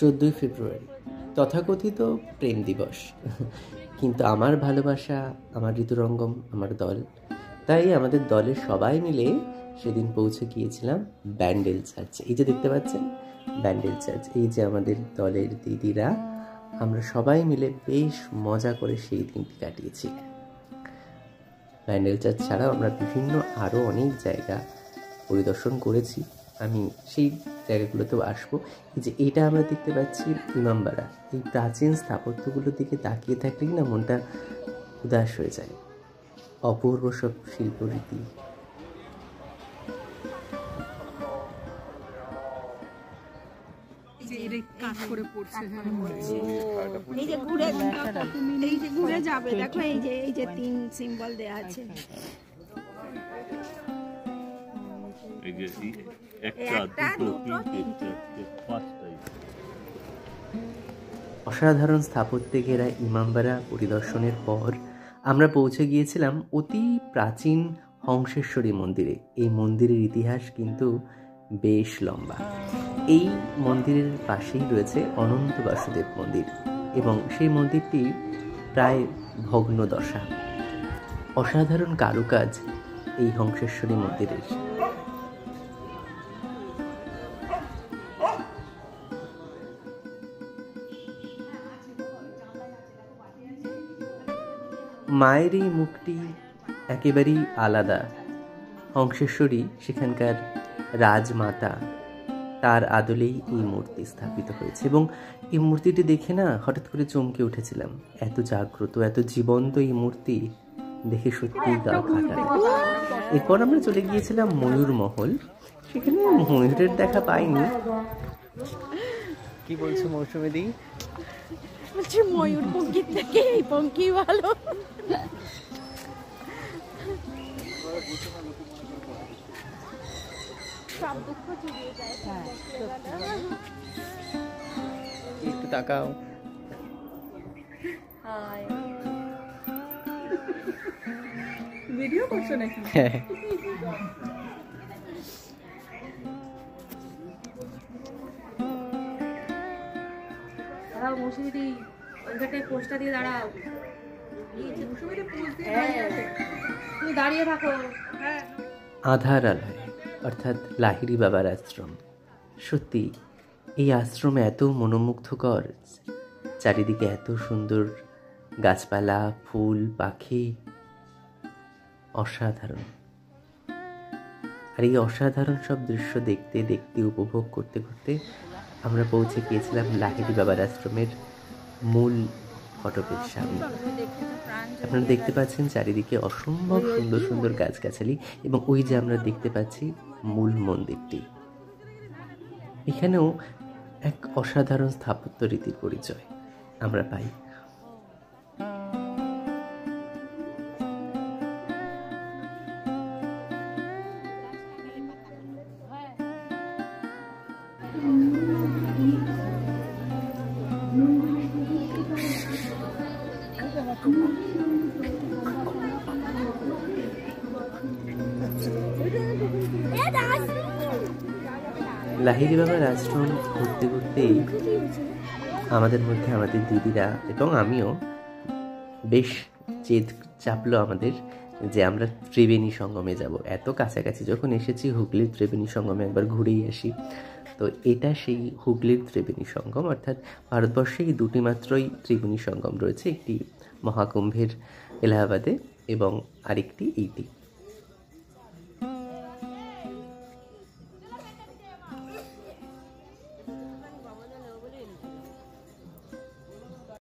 14ই ফেব্রুয়ারি, তথাকথিত প্রেম দিবস। কিন্তু আমার ভালোবাসা, আমার ঋতুরঙ্গম, আমার দল, তাই আমাদের দলের সবাই মিলে সেদিন পৌঁছে গিয়েছিলাম ব্যান্ডেল চার্চ। এই যে দেখতে পাচ্ছেন ব্যান্ডেল চার্চ, এই যে আমাদের দলের দিদিরা, আমরা সবাই মিলে বেশ মজা করে সেই দিনটি কাটিয়েছি। ব্যান্ডেল চার্চ ছাড়াও আমরা বিভিন্ন আরও অনেক জায়গা পরিদর্শন করেছি, আমি সেই জায়গাগুলোতেও আসবো। এই যে এটা আমরা দেখতে পাচ্ছি ইমামবাড়া, এই প্রাচীন স্থাপত্যগুলোর দিকে তাকিয়ে থাকলেই না মনটা উদাস হয়ে যায়। অপূর্ব সব শিল্পরীতি। ঘুরে যাবে, দেখো এই যে 3 সিম্বল দেয়া আছে। অসাধারণ স্থাপত্যে ঘেরা ইমামবাড়া পরিদর্শনের পর আমরা পৌঁছে গিয়েছিলাম অতি প্রাচীন হংসেশ্বরী মন্দিরে। এই মন্দিরের ইতিহাস কিন্তু বেশ লম্বা। এই মন্দিরের পাশেই রয়েছে অনন্ত বাসুদেব মন্দির এবং সেই মন্দিরটি প্রায় ভগ্নদশা। অসাধারণ কারুকাজ এই হংসেশ্বরী মন্দিরের। মায়ের এই মুখটি একেবারেই আলাদা। হংসেশ্বরী সেখানকার রাজমাতা, তার আদলেই এই মূর্তি স্থাপিত হয়েছে এবং এই মূর্তিটি দেখে না হঠাৎ করে চমকে উঠেছিলাম। এত জাগ্রত, এত জীবন্ত এই মূর্তি দেখে সত্যিই গা কাটা। এরপর আমরা চলে গিয়েছিলাম ময়ূর মহল, সেখানে ময়ূরের দেখা পাইনি। কি বলছো মৌসুমী দি? বলছি ময়ূর পঙ্কির থেকে এই পঙ্কি ভালো। সব দুঃখ চুরিয়ে যায়। একটু তাকাও। হাই, ভিডিও করছো নাকি? হ্যাঁ। দাঁড়াও মৌসুমীদি, ওইখানটায় পোস্টটা দিয়ে দাঁড়াও। তুমি দাঁড়িয়ে থাকো। আধার আলয় অর্থাৎ লাহিড়ী বাবার আশ্রম। সত্যি এই আশ্রম এত মনোমুগ্ধকর, চারিদিকে এত সুন্দর গাছপালা, ফুল, পাখি, অসাধারণ। আর এই অসাধারণ সব দৃশ্য দেখতে দেখতে, উপভোগ করতে করতে আমরা পৌঁছে গিয়েছিলাম লাহিড়ী বাবার আশ্রমের মূল ফটকের সামনে। আপনারা দেখতে পাচ্ছেন চারিদিকে অসম্ভব সুন্দর সুন্দর গাছগাছালি এবং ওই যে আমরা দেখতে পাচ্ছি মূল মন্দিরটি। এখানেও এক অসাধারণ স্থাপত্য রীতির পরিচয় আমরা পাই। লাহিড়ী বাবার আশ্রম ঘুরতে ঘুরতেই আমাদের মধ্যে আমাদের দিদিরা এবং আমিও বেশ জেদ চাপলো আমাদের যে আমরা ত্রিবেণী সঙ্গমে যাব। এত কাছাকাছি যখন এসেছি, হুগলির ত্রিবেণী সঙ্গমে একবার ঘুরেই আসি। তো এটা সেই হুগলির ত্রিবেণী সঙ্গম, অর্থাৎ ভারতবর্ষে এই দুটি মাত্রই ত্রিবেণী সঙ্গম রয়েছে, একটি মহাকুম্ভের এলাহাবাদে এবং আরেকটি এইটি।